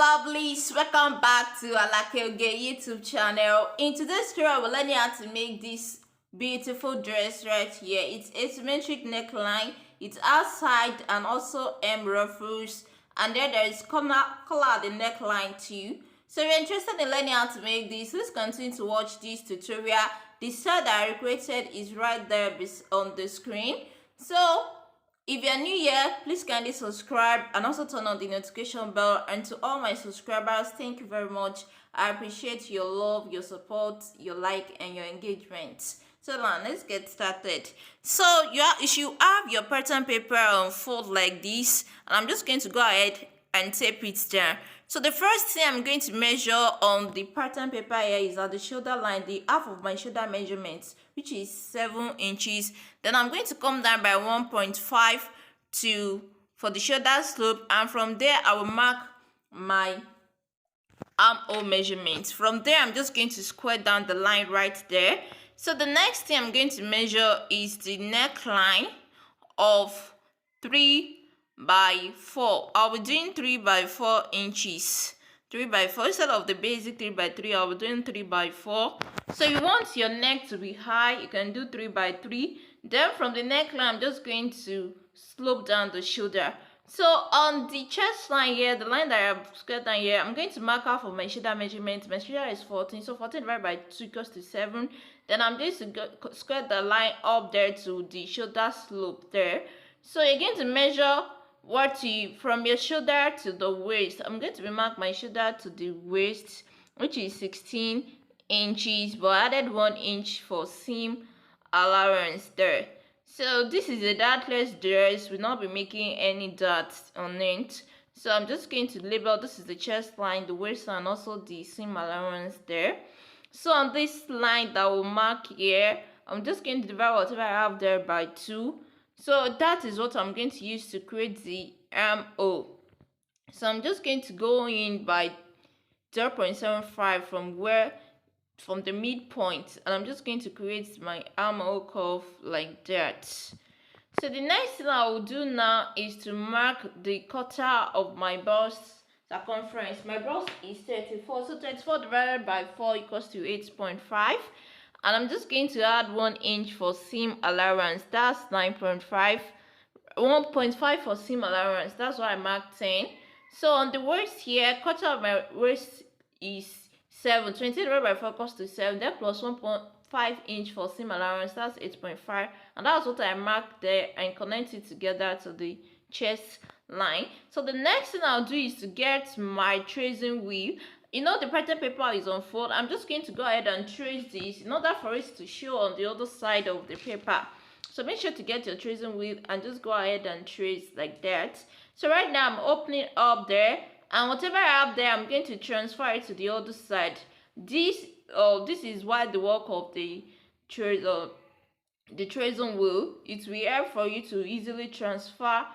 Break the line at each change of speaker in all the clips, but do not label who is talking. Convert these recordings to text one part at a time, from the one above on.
lovelies, welcome back to Alakeoge YouTube channel. In today's tutorial, we'll learn how to make this beautiful dress right here. It's asymmetric neckline, it's outside and also ruffles, and then there is color at the neckline too. So if you're interested in learning how to make this, please continue to watch this tutorial. The style that I recreated is right there on the screen. So if you're new here, please kindly subscribe and also turn on the notification bell. And to all my subscribers, thank you very much. I appreciate your love, your support, your like, and your engagement. So now let's get started. So you should have your pattern paper on fold like this, and I'm just going to go ahead and tape it down. So the first thing I'm going to measure on the pattern paper here is at the shoulder line, the half of my shoulder measurements, which is 7 inches. Then I'm going to come down by 1.5 for the shoulder slope, and from there I will mark my armhole measurements. From there I'm just going to square down the line right there. So the next thing I'm going to measure is the neckline of 3 by 4. I'll be doing 3 by 4 inches. 3 by 4 instead of the basic 3 by 3. I'll be doing 3 by 4. So you want your neck to be high, you can do 3 by 3. Then from the neckline, I'm just going to slope down the shoulder. So on the chest line here, the line that I have squared down here, I'm going to mark out for my shoulder measurement. My shoulder is 14, so 14 divided by 2 equals to 7. Then I'm going to square the line up there to the shoulder slope there. So you're going to measure from your shoulder to the waist. I'm going to mark my shoulder to the waist, which is 16 inches, but I added 1 inch for seam allowance there. So this is a dartless dress. We'll not be making any dots on it. So I'm just going to label this is the chest line, the waist, and also the seam allowance there. So on this line that will mark here, I'm just going to divide whatever I have there by 2. So that is what I'm going to use to create the armhole. So I'm just going to go in by 0.75 from the midpoint, and I'm just going to create my armhole curve like that. So the next thing I will do now is to mark the quarter of my bust circumference. My bust is 34, so 34 divided by 4 equals to 8.5. And I'm just going to add 1 inch for seam allowance. That's 9.5. 1.5 for seam allowance. That's why I marked 10. So on the waist here, quarter of my waist is 7. 20 divided by 4 equals to 7. Then plus 1.5 inch for seam allowance. That's 8.5. And that's what I marked there and connect it together to the chest line. So the next thing I'll do is to get my tracing wheel. You know the pattern paper is on fold. I'm just going to go ahead and trace this in order for it to show on the other side of the paper. So make sure to get your tracing wheel and just go ahead and trace like that. So right now I'm opening up there, and whatever I have there, I'm going to transfer it to the other side. This is why the work of the tracing wheel, it will help for you to easily transfer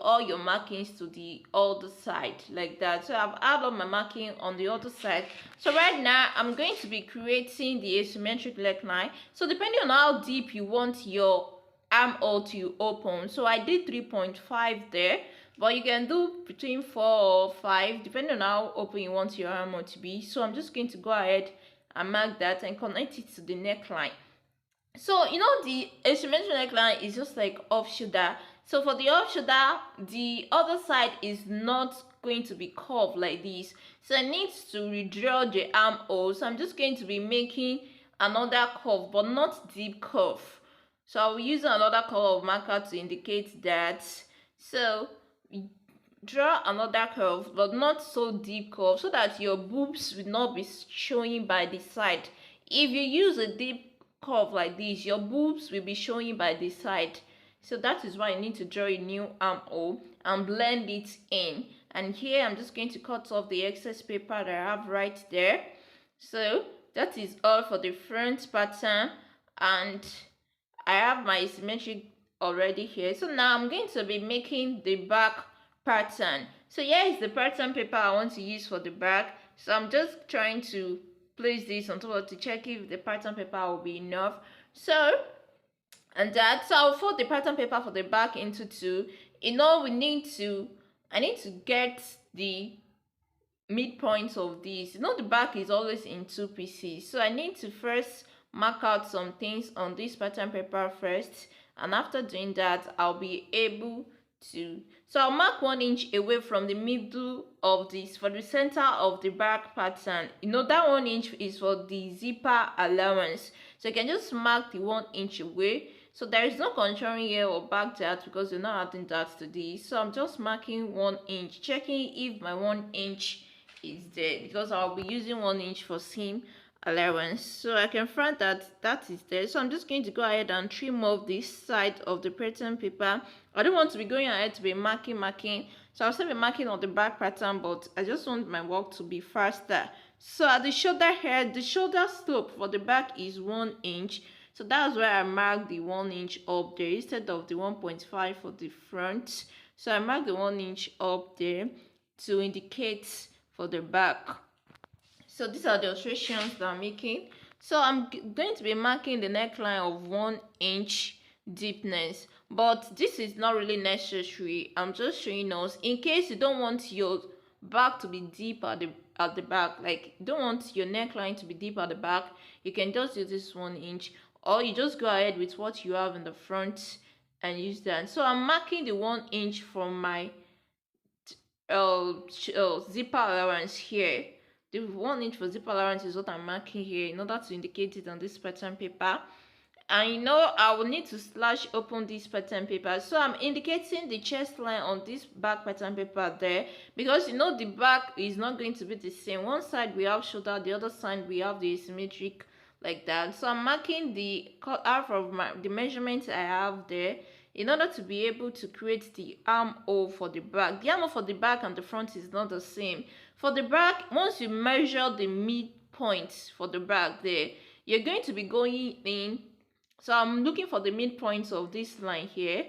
all your markings to the other side like that. So I've added my marking on the other side. So right now I'm going to be creating the asymmetric neckline. So depending on how deep you want your armhole to open, so I did 3.5 there, but you can do between 4 or 5 depending on how open you want your armhole to be. So I'm just going to go ahead and mark that and connect it to the neckline. So you know the asymmetric neckline is just like off shoulder. So for the off shoulder, the other side is not going to be curved like this. So I need to redraw the armhole. So I'm just going to be making another curve, but not deep curve. So I'll use another color of marker to indicate that. So draw another curve, but not so deep curve, so that your boobs will not be showing by the side. If you use a deep curve like this, your boobs will be showing by the side. So that is why you need to draw a new armhole and blend it in. And here I'm just going to cut off the excess paper that I have right there. So that is all for the front pattern, and I have my symmetric already here. So now I'm going to be making the back pattern. So here is the pattern paper I want to use for the back. So I'm just trying to place this on top of to check if the pattern paper will be enough. So I'll fold the pattern paper for the back into 2. I need to get the midpoint of this. You know the back is always in two pieces, so I need to first mark out some things on this pattern paper first, and after doing that I'll be able to, so I'll mark 1 inch away from the middle of this, for the center of the back pattern. You know that 1 inch is for the zipper allowance, so you can just mark the 1 inch away. So there is no contouring here or back that because you're not adding that to this. So I'm just marking 1 inch, checking if my 1 inch is there, because I'll be using 1 inch for seam allowance. So I can find that that is there. So I'm just going to go ahead and trim off this side of the pattern paper. I don't want to be going ahead to be marking. So I'll still be marking on the back pattern, but I just want my work to be faster. So at the shoulder here, the shoulder slope for the back is 1 inch. So that's why I marked the 1 inch up there instead of the 1.5 for the front. So I marked the 1 inch up there to indicate for the back. So these are the illustrations that I'm making. So I'm going to be marking the neckline of 1 inch deepness, but this is not really necessary. I'm just showing us in case you don't want your back to be deep at the back, like you don't want your neckline to be deep at the back, you can just use this 1 inch, or you just go ahead with what you have in the front and use that. So I'm marking the 1 inch from my zipper allowance here. The 1 inch for zipper allowance is what I'm marking here in order to indicate it on this pattern paper. And you know I will need to slash open this pattern paper, so I'm indicating the chest line on this back pattern paper there, because you know the back is not going to be the same. One side we have shoulder, the other side we have the asymmetric, like that. So I'm marking the half of the measurement I have there in order to be able to create the armhole for the back. The armhole for the back and the front is not the same. For the back, once you measure the midpoint for the back there, you're going to be going in. So I'm looking for the midpoint of this line here,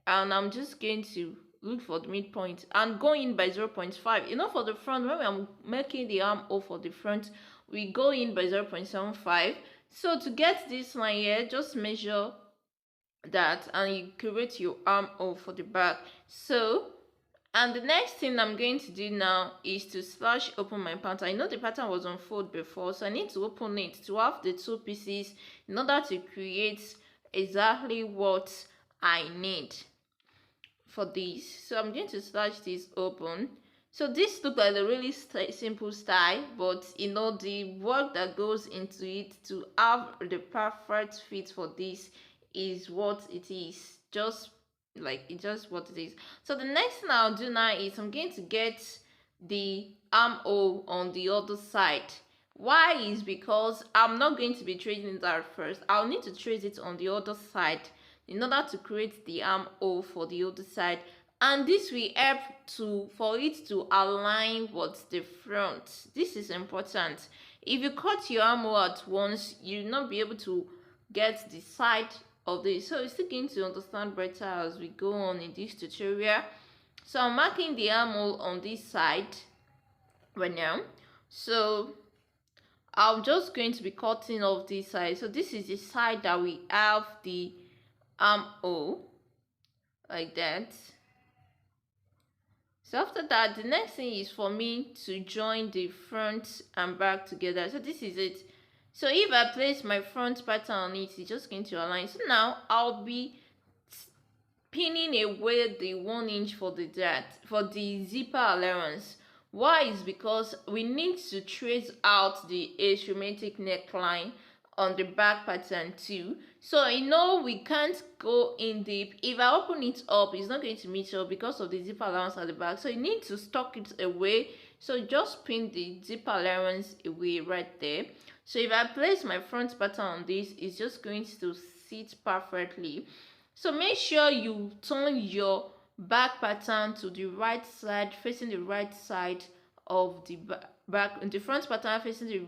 and I'm just going to look for the midpoint and go in by 0.5. You know, for the front, when I'm making the armhole for the front, we go in by 0.75. So to get this line here, just measure that and you create your armhole for the back. So, and the next thing I'm going to do now is to slash open my pattern. I know the pattern was unfolded before, so I need to open it to have the two pieces in order to create exactly what I need for this. So I'm going to slash this open. So this looks like a really simple style, but you know the work that goes into it to have the perfect fit for this is what it is. Just like it's just what it is. So the next thing I'll do now is I'm going to get the armhole on the other side. Why is because I'm not going to be tracing that first. I'll need to trace it on the other side in order to create the armhole for the other side, and this will help for it to align with the front. This is important. If you cut your armhole at once, you'll not be able to get the side of this, so you're still going to understand better as we go on in this tutorial. So I'm marking the armhole on this side right now, so I'm just going to be cutting off this side. So this is the side that we have the armhole, like that. So after that, the next thing is for me to join the front and back together. So this is it. So if I place my front pattern on it, it's just going to align. So now I'll be pinning away the 1 inch for the zipper allowance. Why is because we need to trace out the asymmetric neckline on the back pattern too. So you know we can't go in deep. If I open it up, it's not going to meet up because of the zipper allowance at the back. So you need to stock it away. So just pin the zipper allowance away right there. So if I place my front pattern on this, it's just going to sit perfectly. So make sure you turn your back pattern to the right side, facing the right side of the back, and the front pattern facing the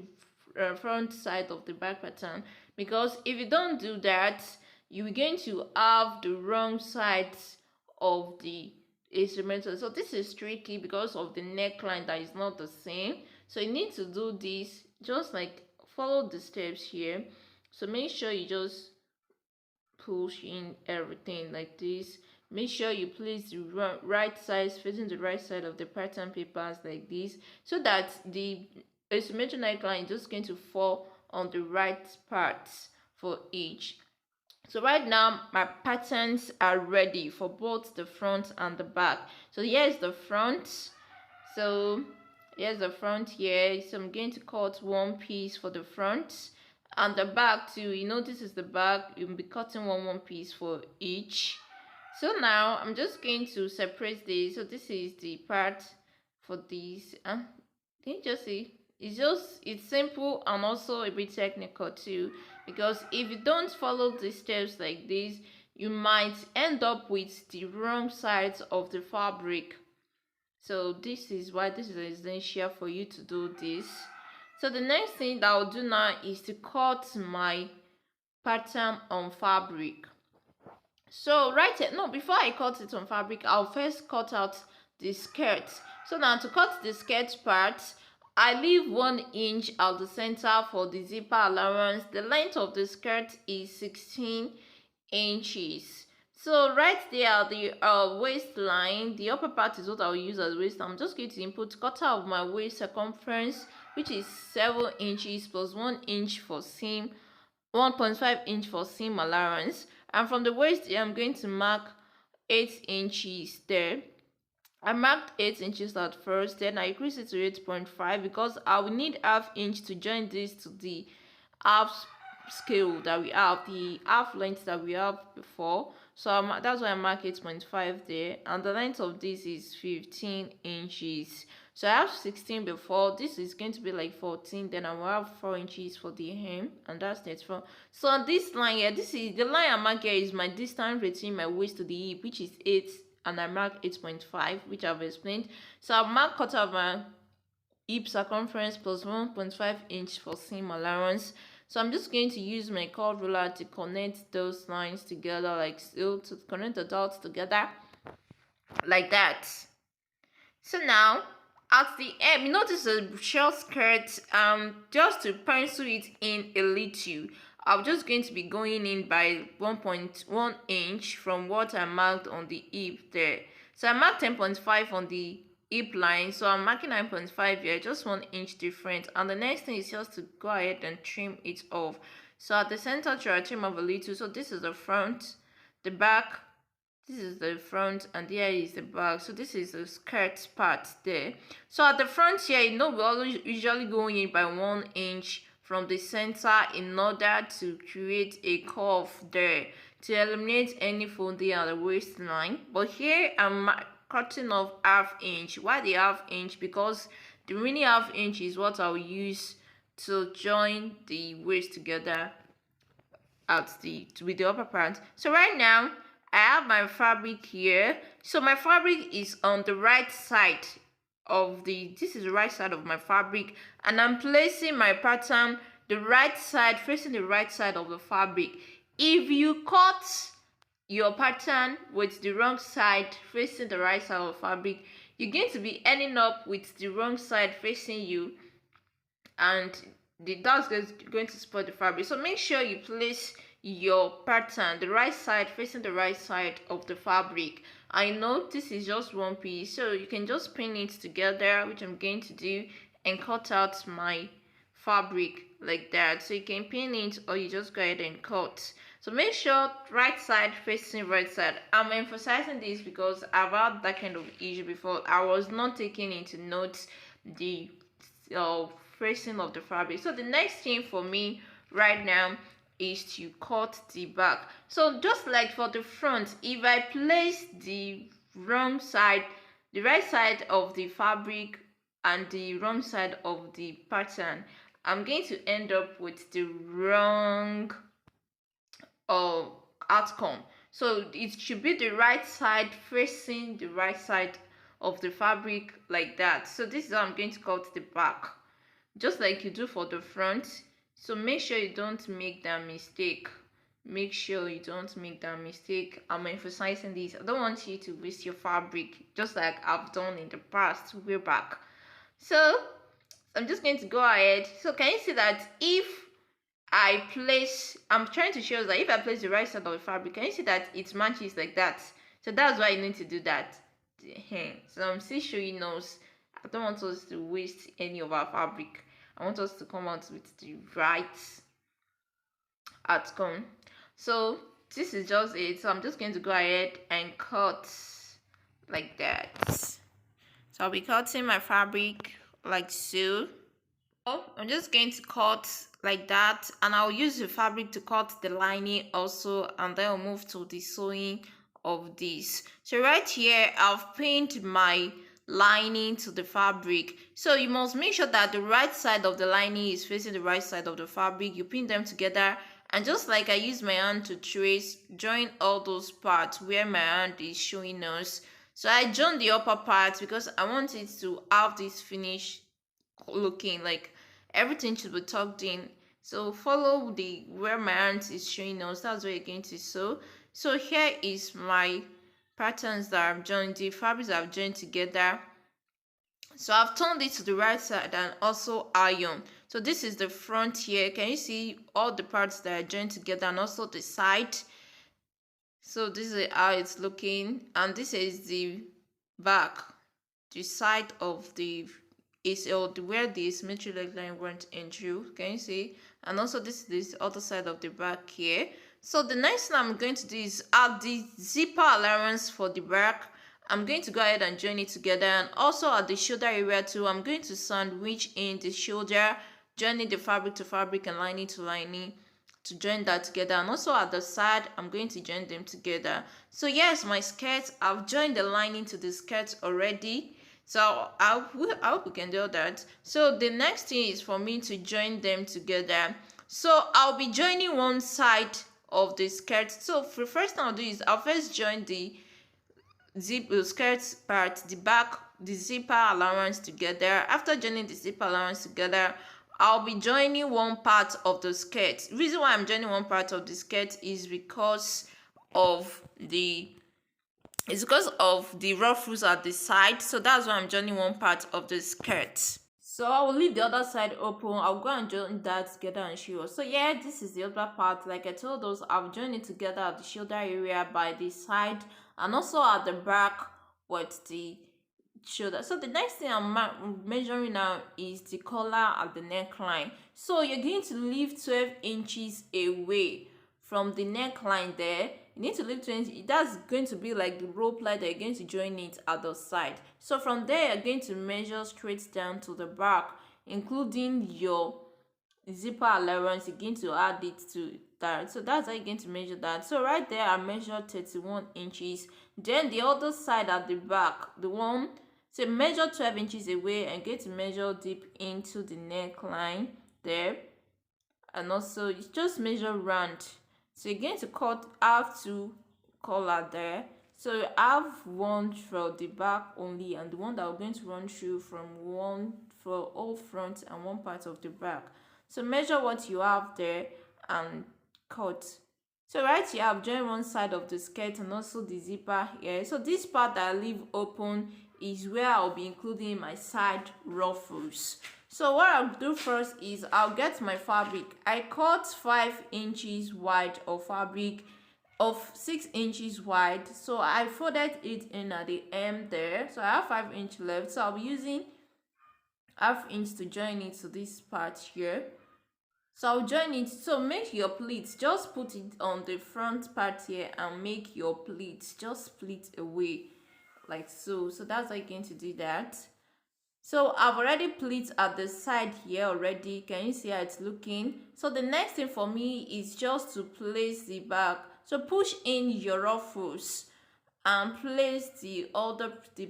front side of the back pattern, because if you don't do that, you're going to have the wrong sides of the asymmetric. So this is tricky because of the neckline that is not the same. So you need to do this, just like follow the steps here. So make sure you just push in everything like this. make sure you place the right sides facing the right side of the pattern papers like this, so that the asymmetric neckline is just going to fall on the right parts for each. So right now my patterns are ready for both the front and the back. So here's the front. So here's the front here. So I'm going to cut one piece for the front, and the back too. You know, this is the back. You'll be cutting one piece for each. So now I'm just going to separate this. So this is the part for this. Can you just see? It's simple and also a bit technical too, because if you don't follow the steps like this, you might end up with the wrong sides of the fabric. So this is why this is essential for you to do this. So the next thing that I'll do now is to cut my pattern on fabric. So before I cut it on fabric, I'll first cut out the skirt. So now to cut the skirt part, I leave 1 inch at the center for the zipper allowance. The length of the skirt is 16 inches. So right there at the waistline, the upper part is what I'll use as waist. I'm just going to input quarter of my waist circumference, which is 7 inches plus 1 inch for seam, 1.5 inch for seam allowance. And from the waist here, I'm going to mark 8 inches there. I marked 8 inches at first, then I increased it to 8.5 because I will need half inch to join this to the half scale that we have, the half length that we have before. So that's why I mark 8.5 there, and the length of this is 15 inches. So I have 16 before. This is going to be like 14. Then I will have 4 inches for the hem, and that's 34. So on this line here, this is the line I mark here is my distance between my waist to the hip, which is 8, and I mark 8.5, which I've explained. So I'll mark quarter of my hip circumference plus 1.5 inch for seam allowance. So I'm just going to use my curved ruler to connect those lines together like so, to connect the dots together like that. So now at the end, you notice a short skirt. Just to pencil it in a little, I'm just going to be going in by 1.1 inch from what I marked on the hip there. So I marked 10.5 on the hip line, so I'm marking 9.5 here, just 1 inch different. And the next thing is just to go ahead and trim it off. So at the center, try to trim off a little. So this is the front, the back, this is the front, and here is the back. So this is the skirt part there. So at the front here, you know, we always usually go in by 1 inch from the center in order to create a curve there to eliminate any folding at the waistline. But here I'm cutting off half inch. Why the half inch? Because the remaining half inch is what I'll use to join the waist together with the upper part. So right now I have my fabric here. So my fabric is on the right side of this is the right side of my fabric, and I'm placing my pattern the right side, facing the right side of the fabric. If you cut your pattern with the wrong side facing the right side of the fabric, you're going to be ending up with the wrong side facing you, and that's going to spoil the fabric. So make sure you place your pattern the right side facing the right side of the fabric. I know this is just one piece, so you can just pin it together, which I'm going to do, and cut out my fabric like that. So you can pin it, or you just go ahead and cut. So make sure right side facing right side. I'm emphasizing this because I've had that kind of issue before. I was not taking into note the facing of the fabric. So the next thing for me right now is to cut the back. So just like for the front, if I place the wrong side, the right side of the fabric and the wrong side of the pattern, I'm going to end up with the wrong outcome. So it should be the right side facing the right side of the fabric like that. So this is how I'm going to cut the back, just like you do for the front. So make sure you don't make that mistake. Make sure you don't make that mistake. I'm emphasizing this. I don't want you to waste your fabric, just like I've done in the past way back. So I'm just going to go ahead. So can you see that if I place, I'm trying to show that if I place the right side of the fabric, can you see that it matches like that? So that's why you need to do that. So I'm still showing us. I don't want us to waste any of our fabric. I want us to come out with the right outcome. So this is just it. So I'm just going to go ahead and cut like that. So I'll be cutting my fabric like so. I'm just going to cut like that, and I'll use the fabric to cut the lining also, and then I'll move to the sewing of this. So right here I've pinned my lining to the fabric. So you must make sure that the right side of the lining is facing the right side of the fabric. You pin them together, and just like I use my hand to trace, join all those parts where my hand is showing us. So I join the upper part because I want it to have this finish looking, like everything should be tucked in. So follow the where my hand is showing us, that's where you're going to sew. So here is my patterns that I've joined, the fabrics I've joined together. So I've turned it to the right side and also iron. So this is the front here. Can you see all the parts that are joined together, and also the side? So this is how it's looking, and this is the back, the side of the is where the asymmetric neckline went into. Can you see? And also this is this other side of the back here. So the next thing I'm going to do is add the zipper allowance for the back. I'm going to go ahead and join it together, and also at the shoulder area too, I'm going to sandwich in the shoulder, joining the fabric to fabric and lining to lining to join that together. And also at the side, I'm going to join them together. So yes, my skirt, I've joined the lining to the skirt already. So I hope we can do that. So the next thing is for me to join them together. So I'll be joining one side of the skirt. So the first thing I'll do is I'll first join the skirt part, the back, the zipper allowance together. After joining the zipper allowance together, I'll be joining one part of the skirt. The reason why I'm joining one part of the skirt is because of the ruffles at the side. So that's why I'm joining one part of the skirt. So I will leave the other side open. I'll go and join that together and show you. So yeah, this is the other part. Like I told us, I've joined it together at the shoulder area by the side, and also at the back with the shoulder. So the next thing I'm measuring now is the collar at the neckline. So you're going to leave 12 inches away from the neckline there. You need to leave 20. That's going to be like the rope line that you're going to join it at the side. So from there, you're going to measure straight down to the back, including your zipper allowance. You're going to add it to that. So that's how you're going to measure that. So right there, I measured 31 inches. Then the other side at the back, the one, so measure 12 inches away and get to measure deep into the neckline there. And also, you just measure round. So you're going to cut half to collar there. So you have one for the back only, and the one that we're going to run through from one for all front and one part of the back. So measure what you have there and cut. So right here, I've joined one side of the skirt and also the zipper here. So this part that I leave open is where I'll be including my side ruffles. So what I'll do first is I'll get my fabric. I cut 5 inches wide of fabric of 6 inches wide. So I folded it in at the hem there. So I have 5 inch left. So I'll be using ½ inch to join it to this part here. So I'll join it. So make your pleats, just put it on the front part here and make your pleats, just split away like so. So that's how you're going to do that. So I've already pleat at the side here already. Can you see how it's looking? So the next thing for me is just to place the back. So push in your ruffles and place the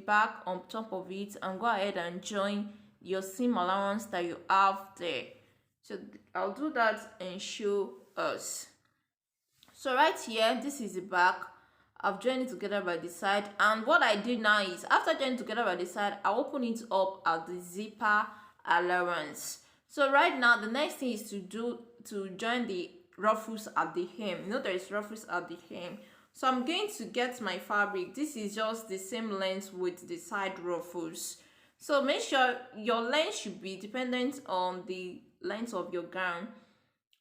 back on top of it, and go ahead and join your seam allowance that you have there. So I'll do that and show us. So right here, this is the back. I've joined it together by the side, and what I did now is after joining together by the side, I open it up at the zipper allowance. So right now, the next thing is to join the ruffles at the hem. You know there is ruffles at the hem. So I'm going to get my fabric. This is just the same length with the side ruffles. So make sure your length should be dependent on the length of your gown.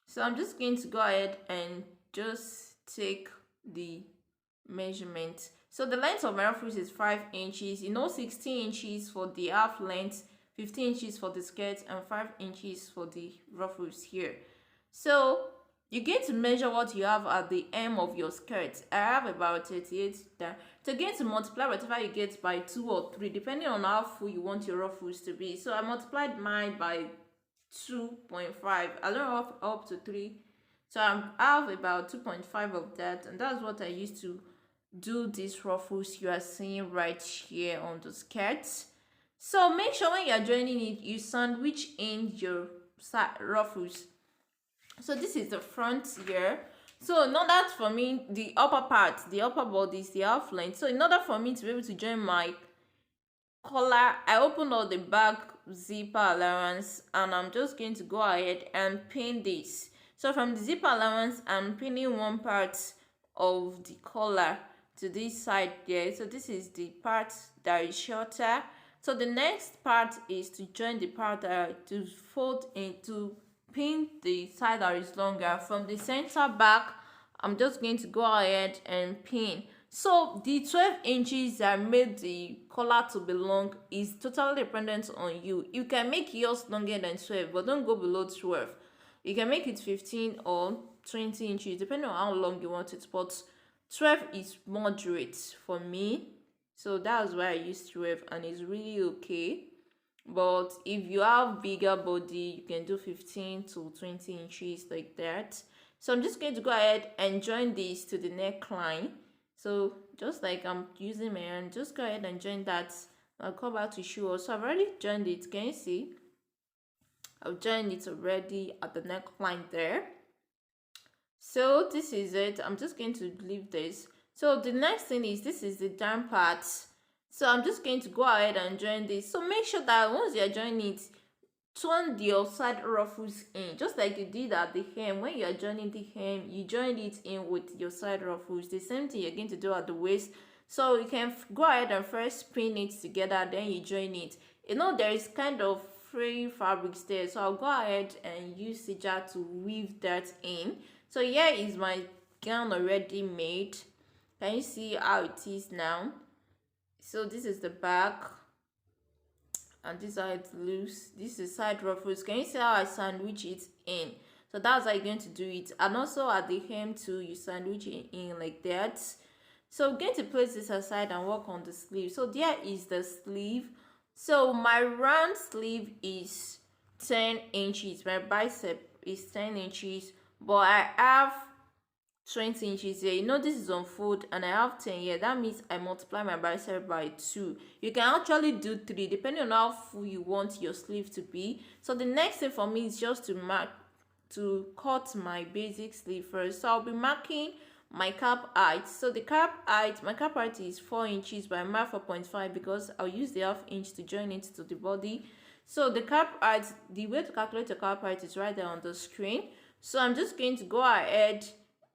So I'm just going to go ahead and just take the measurement. So the length of my ruffles is 5 inches. 16 inches for the half length, 15 inches for the skirt, and 5 inches for the ruffles here. So you're going to measure what you have at the hem of your skirt. I have about 38 there. So you're going to multiply whatever you get by 2 or 3, depending on how full you want your ruffles to be. So I multiplied mine by 2.5. I don't know up to 3. So I have about 2.5 of that, and that's what I used to do these ruffles you are seeing right here on the skirt. So make sure when you are joining it, you sandwich in your ruffles. So this is the front here. So in order for me, the upper part, the upper bodice, the half length. So in order for me to be able to join my collar, I open all the back zipper allowance, and I'm just going to go ahead and pin this. So from the zipper allowance, I'm pinning one part of the collar to this side there. So this is the part that is shorter. So the next part is to join the part to fold into pin the side that is longer. From the center back, I'm just going to go ahead and pin. So the 12 inches that made the collar to be long is totally dependent on you. You can make yours longer than 12, but don't go below 12. You can make it 15 or 20 inches, depending on how long you want it, but 12 is moderate for me. So that's why I use 12, and it's really okay. But if you have bigger body, you can do 15 to 20 inches like that. So I'm just going to go ahead and join this to the neckline. So just like I'm using my hand, just go ahead and join that. I'll come back to show us. So I've already joined it. Can you see? I've joined it already at the neckline there. So this is it. I'm just going to leave this. So the next thing is, this is the down part. So I'm just going to go ahead and join this. So make sure that once you're joining it, turn your side ruffles in, just like you did at the hem. When you're joining the hem, you join it in with your side ruffles. The same thing you're going to do at the waist. So you can go ahead and first pin it together, then you join it. There is kind of free fabrics there, so I'll go ahead and use Sija to weave that in. So here is my gown already made. Can you see how it is now? So this is the back, and this is how it looks. This is side ruffles. Can you see how I sandwich it in? So that's how you're going to do it. And also at the hem too, you sandwich it in like that. So I'm going to place this aside and work on the sleeve. So there is the sleeve. So my round sleeve is 10 inches. My bicep is 10 inches, but I have 20 inches here. This is on fold, and I have 10 here. That means I multiply my bicep by 2. You can actually do 3 depending on how full you want your sleeve to be. So the next thing for me is just to cut my basic sleeve first. So I'll be marking my cap height. So the cap height, my cap height is 4 inches, but I mark 4.5 because I'll use the half inch to join it to the body. So the cap height, the way to calculate the cap height is right there on the screen. So I'm just going to go ahead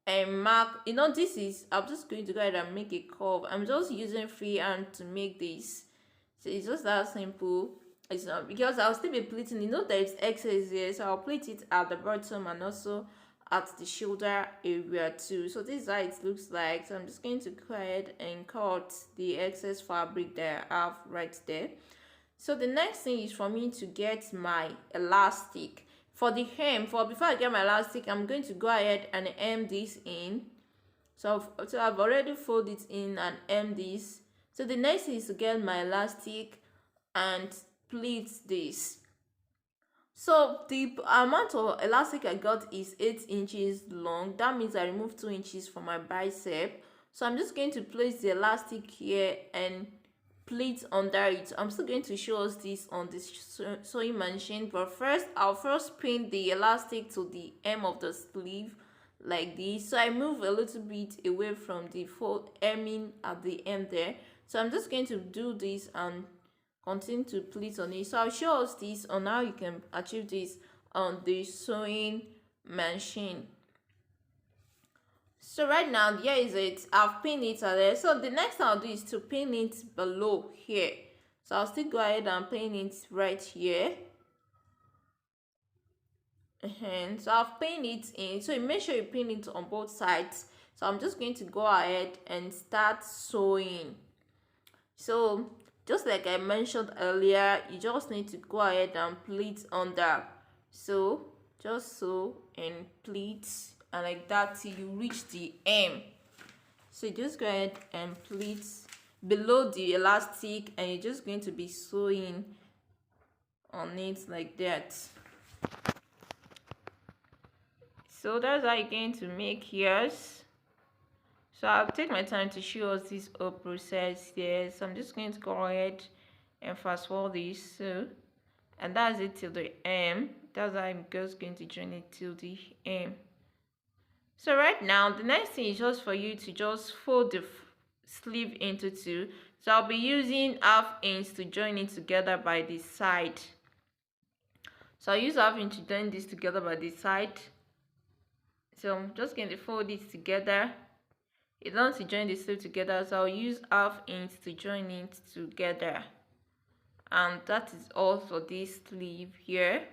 and mark. I'm just going to go ahead and make a curve. I'm just using free hand to make this. So it's just that simple. It's not because I'll still be pleating. There's excess here, so I'll pleat it at the bottom and also at the shoulder area too. So this is how it looks like. So I'm just going to go ahead and cut the excess fabric that I have right there. So the next thing is for me to get my elastic. For the hem, before I get my elastic, I'm going to go ahead and hem this in. So I've already folded it in and hem this. So the next thing is to get my elastic and pleat this. So the amount of elastic I got is 8 inches long. That means I removed 2 inches from my bicep. So I'm just going to place the elastic here and pleat under it. I'm still going to show us this on this sewing machine, but first I'll pin the elastic to the hem of the sleeve like this. So I move a little bit away from the hemming at the end there. So I'm just going to do this and continue to pleat on it. So I'll show us this on how you can achieve this on the sewing machine. So right now, here is it. I've pinned it there. So the next thing I'll do is to pin it below here. So I'll still go ahead and pin it right here. And so I've pinned it in. So you make sure you pin it on both sides. So I'm just going to go ahead and start sewing. So just like I mentioned earlier, you just need to go ahead and pleat under. So just sew and pleat, and like that till you reach the hem. So just go ahead and pleat below the elastic, and you're just going to be sewing on it like that. So that's how you're going to make yours. So I'll take my time to show us this whole process here. So I'm just going to go ahead and fast forward this. So, and that's it till the hem. That's how I'm just going to join it till the hem. So right now, the next thing is just for you to just fold the sleeve into two. So I'll be using 1/2 inch to join it together by the side. So I'll use 1/2 inch to join this together by the side. So I'm just going to fold it together. You don't want to join the sleeve together, so I'll use 1/2 inch to join it together. And that is all for this sleeve here.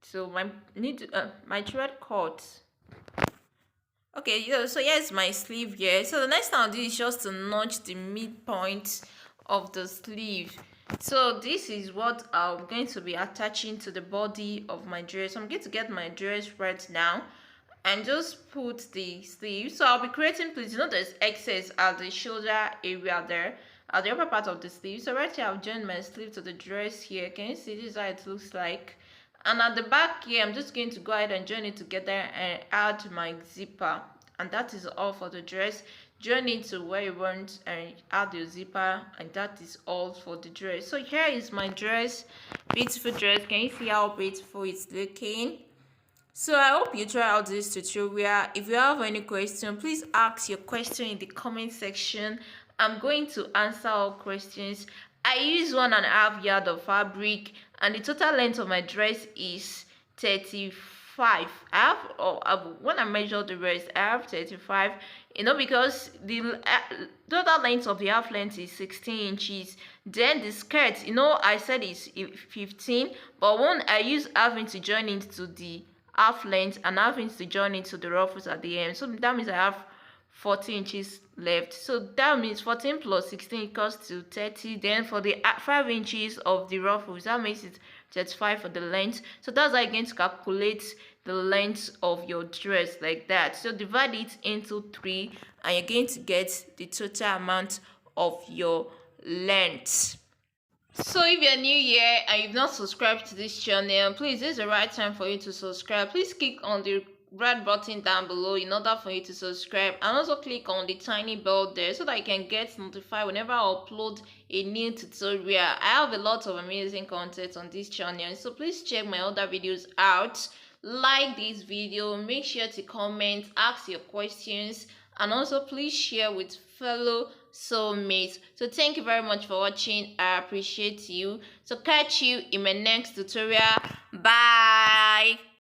So my thread cut. Okay, yeah, so here's my sleeve here. So the next thing I'll do is just to notch the midpoint of the sleeve. So this is what I'm going to be attaching to the body of my dress. I'm going to get my dress right now and just put the sleeve. So I'll be creating pleats. You know there's excess at the shoulder area there, at the upper part of the sleeve. So right here I've joined my sleeve to the dress here. Can you see this is how it looks like? And at the back here, I'm just going to go ahead and join it together and add my zipper. And that is all for the dress. Join it to where you want and add your zipper, and that is all for the dress. So here is my dress, beautiful dress. Can you see how beautiful it's looking? So I hope you try out this tutorial. If you have any question, please ask your question in the comment section. I'm going to answer all questions. I use 1.5 yards of fabric, and the total length of my dress is 35. When I measure the rest, I have 35. You know, because the total length of the half length is 16 inches. Then the skirt, you know, I said it's 15, but when I use 1/2 inch to join into the half length and 1/2 inch to join into the ruffles at the end, so that means I have 14 inches left. So that means 14 plus 16 equals to 30. Then for the 5 inches of the ruffles, that makes it 35 for the length. So that's how you're going to calculate the length of your dress like that. So divide it into 3 and you're going to get the total amount of your length. So if you're new here and you've not subscribed to this channel, please, this is the right time for you to subscribe. Please click on the red button down below in order for you to subscribe, and also click on the tiny bell there so that you can get notified whenever I upload a new tutorial. I have a lot of amazing content on this channel, so please check my other videos out. Like this video, make sure to comment, ask your questions, and also please share with fellow soulmates. So thank you very much for watching. I appreciate you. So catch you in my next tutorial. Bye.